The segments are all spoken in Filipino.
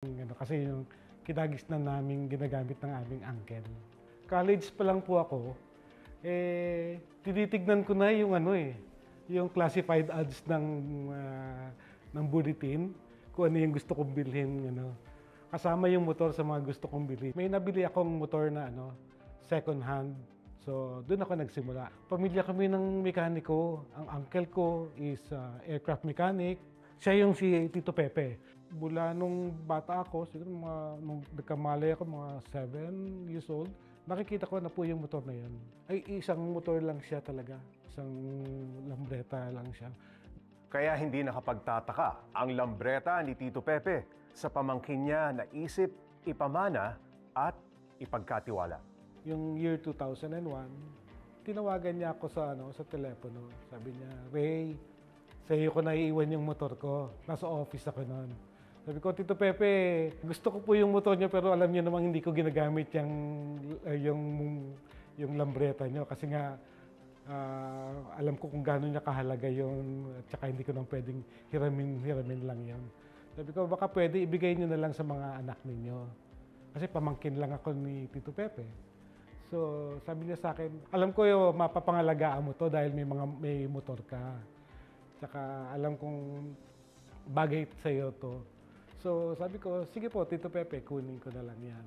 Kasi yung kinagisnan namin ginagamit ng aming uncle. College pa lang po ako, tinitignan ko na yung yung classified ads ng bulletin, kung ano yung gusto kong bilhin, Kasama yung motor sa mga gusto kong bilhin. May nabili akong motor na second hand. So, doon ako nagsimula. Pamilya kami ng mekaniko. Ang uncle ko is aircraft mechanic. Siya yung si Tito Pepe. Mula nung bata ako, siguro nung nagkamalay ako, mga 7 years old, nakikita ko na po yung motor na yan. Ay, isang motor lang siya talaga. Isang lambreta lang siya. Kaya hindi nakapagtataka ang lambreta ni Tito Pepe sa pamangkin niya na isip, ipamana at ipagkatiwala. Yung year 2001, tinawagan niya ako sa telepono. Sabi niya, Ray, sa iyo ko naiiwan yung motor ko. Nasa office ako noon. Sabi ko, Tito Pepe, gusto ko po yung motor niyo pero alam niyo namang hindi ko ginagamit yung lambreta niyo kasi nga alam ko kung gaano niya kahalaga yun at saka hindi ko nang pwedeng hiramin lang yun. Sabi ko, baka pwede ibigay niyo na lang sa mga anak ninyo. Kasi pamangkin lang ako ni Tito Pepe. So, sabi niya sa akin, alam ko yung mapapangalagaan mo to dahil may motor ka. Tsaka alam kong bagay sa iyo to. So, sabi ko, sige po, Tito Pepe, kunin ko na lang yan.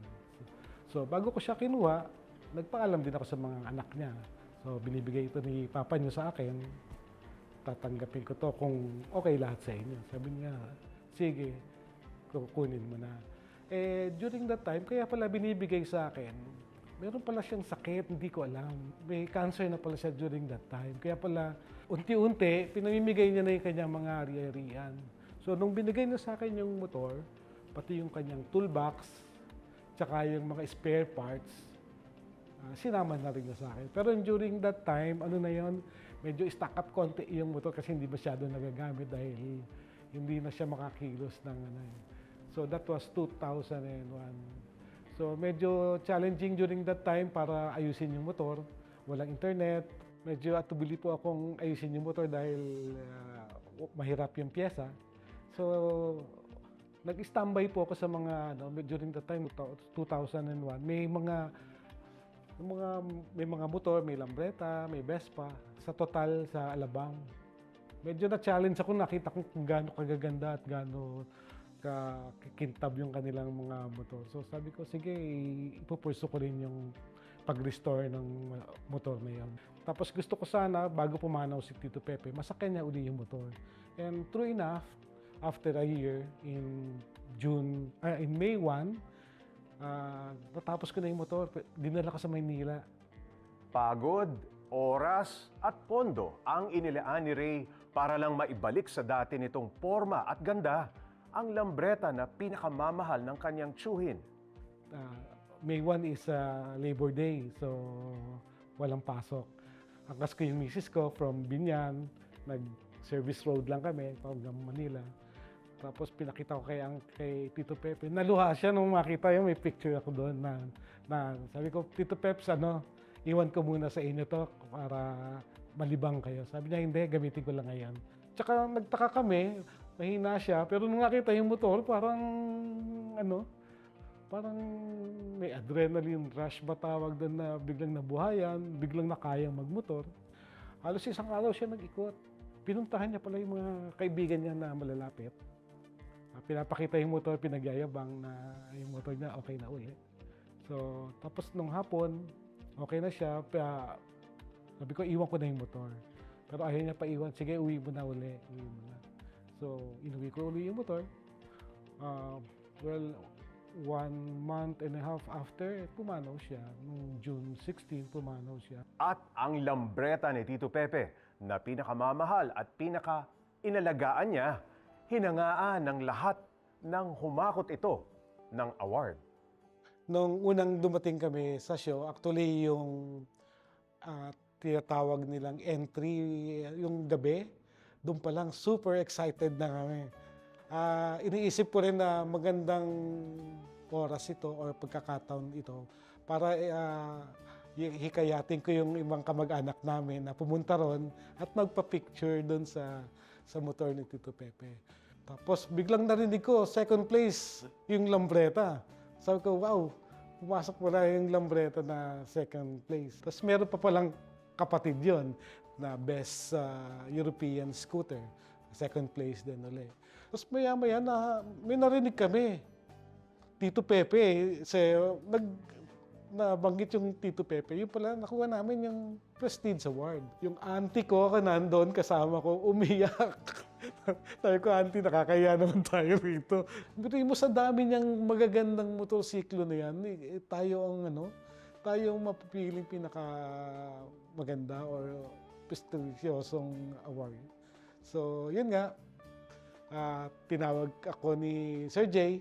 So, bago ko siya kinuha, nagpaalam din ako sa mga anak niya. So, binibigay ito ni Papa niyo sa akin. Tatanggapin ko to kung okay lahat sa inyo. Sabi niya, sige, kukunin mo na. During that time, kaya pala binibigay sa akin, meron pala siyang sakit, hindi ko alam. May cancer na pala siya during that time. Kaya pala, unti-unti, pinamimigay niya na yung kanyang mga ari-arian. So, nung binigay niya sa akin yung motor, pati yung kanyang toolbox, tsaka yung mga spare parts, sinama na rin niya sa akin. Pero during that time, medyo stuck up konti yung motor kasi hindi masyado nagagamit dahil hindi na siya makakilos ng So, that was 2001. So, medyo challenging during that time para ayusin yung motor. Walang internet. Medyo atubili po akong ayusin yung motor dahil mahirap yung pyesa. So, nag-standby po ako sa during that time, 2001. May mga motor, may lambreta, may Vespa. Sa total, sa Alabang. Medyo na-challenge ako, nakita ko kung gaano kagaganda at gaano kakintab yung kanilang mga motor. So sabi ko, sige, ipupurso ko rin yung pag-restore ng motor na yun. Tapos gusto ko sana, bago pumanaw si Tito Pepe, masakyan niya uli yung motor. And true enough, after a year, in May 1, natapos ko na yung motor, dinala ko sa Maynila. Pagod, oras at pondo ang inilaan ni Ray para lang maibalik sa dati nitong forma at ganda ang lambreta na pinakamamahal ng kanyang tsuhin. May 1 is Labor Day, so walang pasok. Angkas ko yung misis ko from Binyan, nag-service road lang kami, hanggang Manila. Tapos pinakita ko kay Tito Pepe. Naluha siya nung makita yung may picture ako doon na sabi ko, Tito Peps, iwan ko muna sa inyo to para malibang kayo. Sabi niya, hindi, gamitin ko lang ngayon. Tsaka nagtaka kami, mahina siya, pero nung nakita yung motor, parang may adrenaline rush ba tawag doon na biglang nabuhayan, biglang nakayang magmotor. Halos isang araw siya nag-ikot. Pinuntahan niya pala yung mga kaibigan niya na malalapit. Pinapakita yung motor, pinagyayabang na yung motor niya okay na uli. So, tapos nung hapon, okay na siya. Sabi ko, iwan ko na yung motor. Pero ayaw niya pa iwan. Sige, uwi mo na uli. Uwi mo na. So, inuwi ko uli yung motor. 1 month and a half after, pumanaw siya. Noong June 16, pumanaw siya. At ang lambreta ni Tito Pepe na pinakamamahal at pinaka-inalagaan niya, hinangaan ng lahat ng humakot ito ng award. Nung unang dumating kami sa show, actually yung tinatawag nilang entry, yung gabi, doon pa lang super excited na kami. Iniisip ko rin na magandang oras ito or pagkakataon ito para hikayatin ko yung ibang kamag-anak namin na pumunta ron at magpa-picture doon sa motor ni Tito Pepe. Tapos biglang narinig ko, second place, yung Lambreta. Sabi ko, wow, pumasok pala yung Lambreta na second place. Tapos meron pa palang kapatid yon na best European scooter. Second place din ulit. Tapos maya-maya na may narinig kami. Tito Pepe, nabanggit yung Tito Pepe, yung pala nakuha namin yung Prestige Award. Yung auntie ko, nandun, kasama ko, umiyak. Sabi ko, auntie, nakakaya naman tayo rito. Pero mo sa dami niyang magagandang motorsiklo na yan, tayo ang mapipiling pinaka maganda or prestigyosong award. So, yun nga, tinawag ako ni Sir Jay,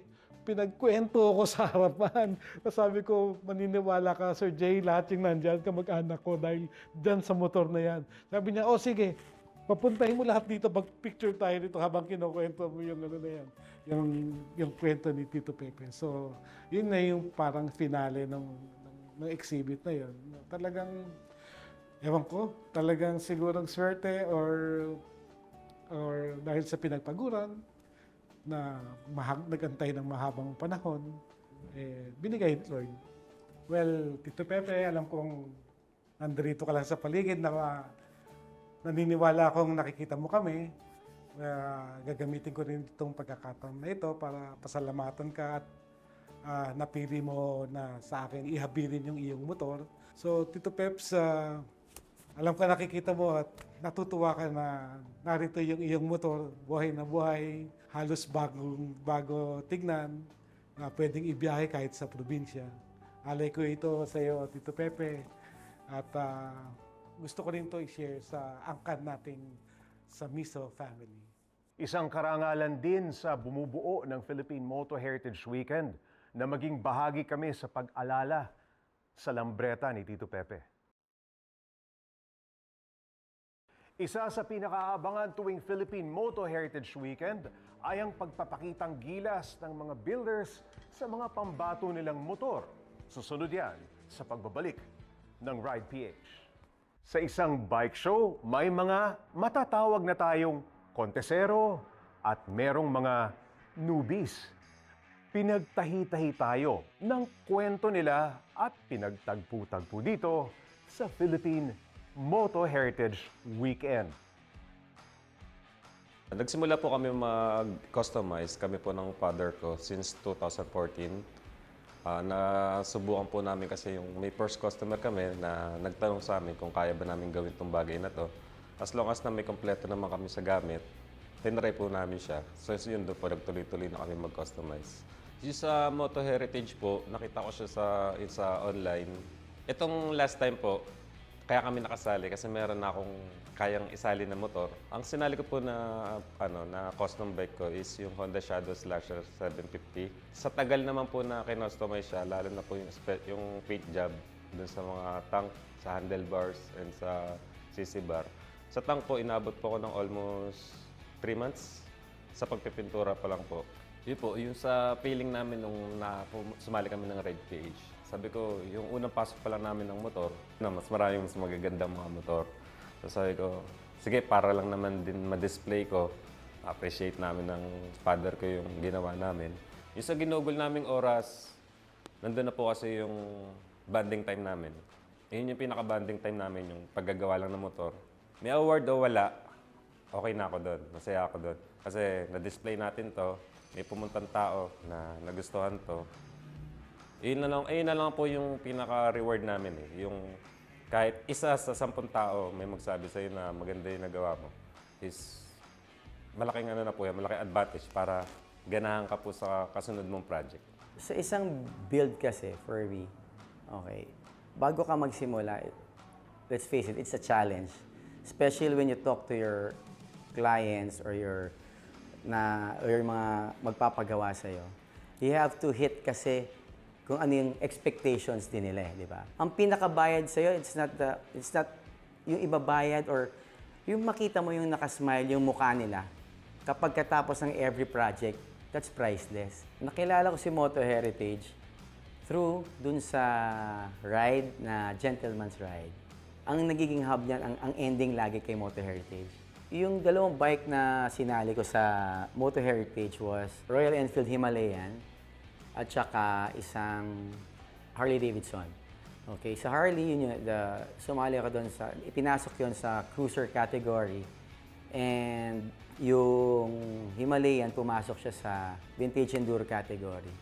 pinagkwento ko sa harapan. Sabi ko, maniniwala ka, Sir Jay, lahat yung nandyan, kamag-anak ko dahil dyan sa motor na yan. Sabi niya, oh sige, papuntahin mo lahat dito, pag-picture tayo dito habang kinukwento mo yung ano na yan, yung kwento ni Tito Pepe. So, yun na yung parang finale ng exhibit na yun. Talagang, ewan ko, talagang sigurang swerte or dahil sa pinagpaguran, na nagantay ng mahabang panahon, binigay ni Lord. Well, Tito Pepe, alam kong nandito ka lang sa paligid na naniniwala akong nakikita mo kami. Gagamitin ko rin itong pagkakataon na ito para pasalamatan ka at napili mo na sa akin ihabilin yung iyong motor. So, Tito Peps, alam ko nakikita mo at natutuwa ka na narito yung iyong motor, buhay na buhay, halos bago tignan, na pwedeng ibiyahe kahit sa probinsya. Alay ko ito sa iyo, Tito Pepe, at gusto ko rin ito i-share sa angkan nating sa Miso family. Isang karangalan din sa bumubuo ng Philippine Moto Heritage Weekend na maging bahagi kami sa pag-alala sa Lambreta ni Tito Pepe. Isa sa pinakaabangan tuwing Philippine Moto Heritage Weekend ay ang pagpapakitang gilas ng mga builders sa mga pambato nilang motor. Susunod yan sa pagbabalik ng Ride PH. Sa isang bike show, may mga matatawag na tayong kontesero at merong mga newbies. Pinagtahi-tahi tayo ng kwento nila at pinagtagpo-tagpo dito sa Philippine Moto Heritage Weekend. Nagsimula po kami mag-customize, kami po ng father ko, since 2014. Nasubukan po namin kasi yung may first customer kami na nagtanong sa amin kung kaya ba namin gawin itong bagay na to. As long as na may kompleto naman kami sa gamit, tinry po namin siya. So yun doon po, nagtuloy-tuloy na kami mag-customize. Yung sa Moto Heritage po, nakita ko siya sa online. Itong last time po, kaya kami nakasali kasi meron na akong kayang isali na motor. Ang sinali ko po na custom bike ko is yung Honda Shadow Slasher 750. Sa tagal naman po na kinostomize siya, lalo na po yung paint job dun sa mga tank, sa handlebars, and sa CC bar. Sa tank po, inabot po ako ng almost 3 months. Sa pagpipintura pa lang po. Yun po, yung sa feeling namin nung sumali kami ng Ride PH. Sabi ko, yung unang pasok pa lang namin ng motor, mas maraming mas magagandang mga motor. So sabi ko, sige, para lang naman din ma-display ko, appreciate namin ng father ko yung ginawa namin. Yung sa ginugol naming oras, nandun na po kasi yung banding time namin. Yun yung pinaka-banding time namin, yung paggagawa lang ng motor. May award o wala, okay na ako doon, masaya ako doon. Kasi na-display natin to, may pumuntang tao na nagustuhan to. Yun na lang po yung pinaka-reward namin eh. Yung kahit isa sa 10 tao may magsabi sa'yo na maganda yung nagawa mo is malaking malaking advantage para ganahan ka po sa kasunod mong project. Sa isang build kasi, for me, okay, bago ka magsimula, let's face it, it's a challenge. Especially when you talk to your clients or your mga magpapagawa sa'yo. You have to hit kasi kung ano yung expectations din nila, di ba? Ang pinakabayad sa'yo, it's not yung ibabayad or yung makita mo yung nakasmile, yung mukha nila. Kapag katapos ng every project, that's priceless. Nakilala ko si Moto Heritage through dun sa ride na Gentleman's Ride. Ang nagiging hub niyan, ang ending lagi kay Moto Heritage. Yung dalawang bike na sinali ko sa Moto Heritage was Royal Enfield Himalayan at saka isang Harley Davidson. Okay, sa Harley, yun sumali ako doon ipinasok yun sa cruiser category. And yung Himalayan, pumasok siya sa vintage enduro category.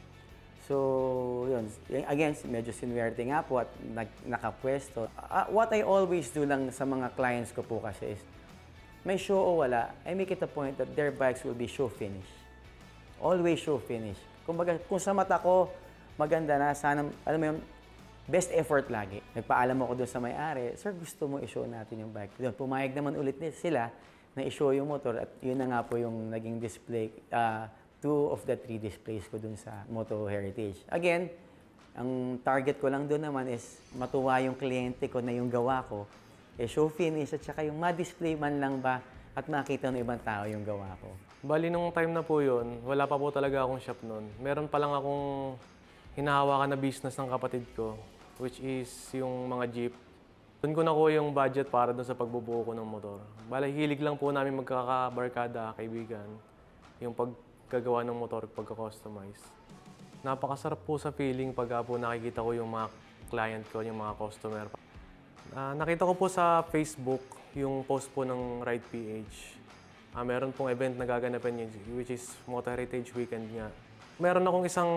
So, yun. Again, medyo sinuwerte nga po at nakapwesto. What I always do lang sa mga clients ko po kasi is, may show o wala, I make it a point that their bikes will be show finish. Always show finish. Kumbaga, kung sa mata ko, maganda na, sana, alam mo yung best effort lagi. Nagpaalam ako doon sa may-ari, sir, gusto mo i-show natin yung bike. Doon, pumayag naman ulit sila na i-show yung motor at yun na nga po yung naging display, 2 of the 3 displays ko doon sa Moto Heritage. Again, ang target ko lang doon naman is matuwa yung kliyente ko na yung gawa ko, show finish at saka yung ma-display man lang ba at makita ng ibang tao yung gawa ko. Bali, nung time na po yun, wala pa po talaga akong shop noon. Meron pa lang akong hinahawakan na business ng kapatid ko, which is yung mga jeep. Doon ko nakuha yung budget para doon sa pagbubuo ko ng motor. Bali, hilig lang po namin magkakabarkada, kaibigan, yung paggagawa ng motor, pagka-customize. Napakasarap po sa feeling pag po nakikita ko yung mga client ko, yung mga customer. Nakita ko po sa Facebook yung post po ng Ride PH. Meron pong event na gaganapin yun, which is Moto Heritage Weekend nga. Meron akong isang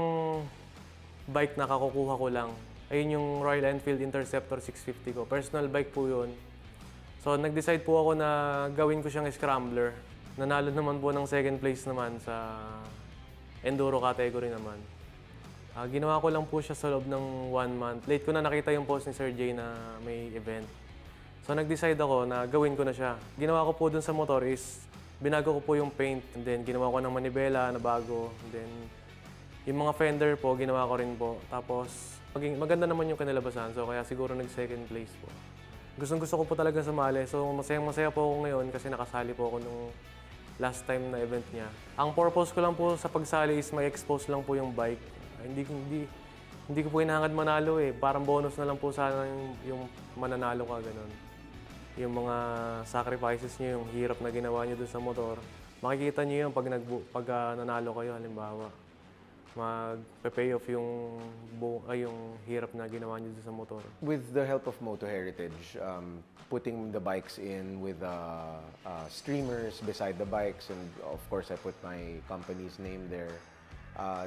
bike na kakukuha ko lang. Ayun yung Royal Enfield Interceptor 650 ko. Personal bike po yun. So nag-decide po ako na gawin ko siyang scrambler. Nanalo naman po ng second place naman sa enduro category naman. Ginawa ko lang po siya sa loob ng 1 month. Late ko na nakita yung post ni Sir Jay na may event. So nag-decide ako na gawin ko na siya. Ginawa ko po dun sa motor is binago ko po yung paint and then ginawa ko ng manibela na bago. And then yung mga fender po, ginawa ko rin po. Tapos maganda naman yung kanilabasan. So kaya siguro nag-second place po. Gustong-gusto ko po talaga sumali. So masayang-masaya po ako ngayon kasi nakasali po ako nung last time na event niya. Ang purpose ko lang po sa pagsali is may expose lang po yung bike. Hindi ko po hinahangad manalo eh. Parang bonus na lang po sana yung mananalo ka, ganun. Yung mga sacrifices niyo, yung hirap na ginawa niyo dun sa motor, makikita niyo yun pag nanalo kayo, halimbawa. Magpe-pay off yung hirap na ginawa niyo dun sa motor. With the help of Moto Heritage, putting the bikes in with streamers beside the bikes, and of course I put my company's name there.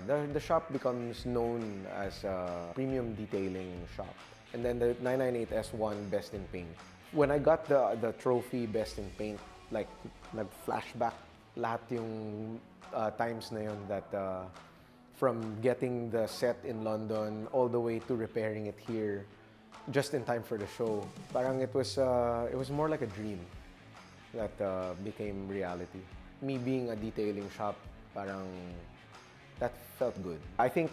The shop becomes known as a premium detailing shop. And then the 998S1 Best in Paint. When I got the trophy Best in Paint, like nag-flashback lahat yung times na yun that from getting the set in London all the way to repairing it here just in time for the show. Parang it was more like a dream that became reality. Me being a detailing shop, parang that felt good. I think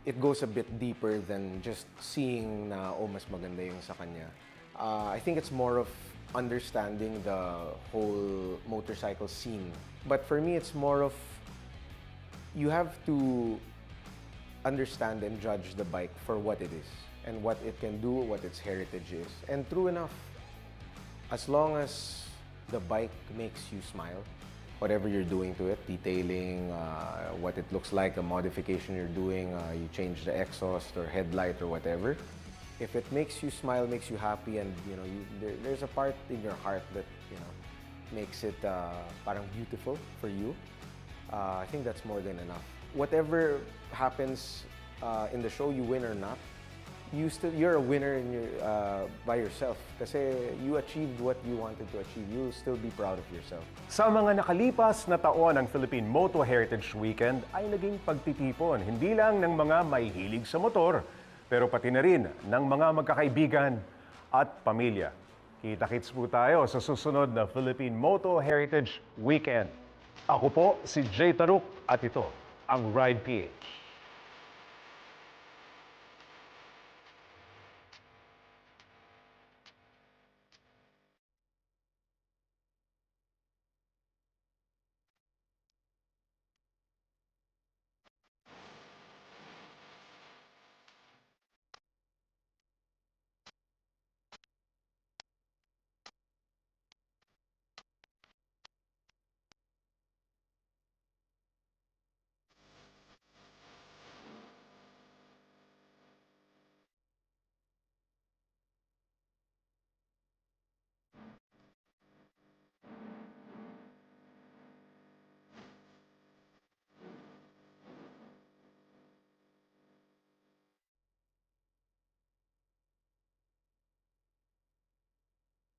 it goes a bit deeper than just seeing na, oh, mas maganda yung sa kanya. I think it's more of understanding the whole motorcycle scene. But for me, it's more of you have to understand and judge the bike for what it is and what it can do, what its heritage is. And true enough, as long as the bike makes you smile, whatever you're doing to it, detailing, what it looks like, the modification you're doing, you change the exhaust or headlight or whatever. If it makes you smile, makes you happy, and there's a part in your heart that makes it parang beautiful for you, I think that's more than enough. Whatever happens in the show, you win or not, you're a winner by yourself kasi you achieved what you wanted to achieve. You'll still be proud of yourself. Sa mga nakalipas na taon ng Philippine Moto Heritage Weekend ay naging pagtitipon hindi lang ng mga may hilig sa motor, pero pati na rin ng mga magkakaibigan at pamilya. Kita-kits po tayo sa susunod na Philippine Moto Heritage Weekend. Ako po si Jay Taruk at ito ang Ride PH.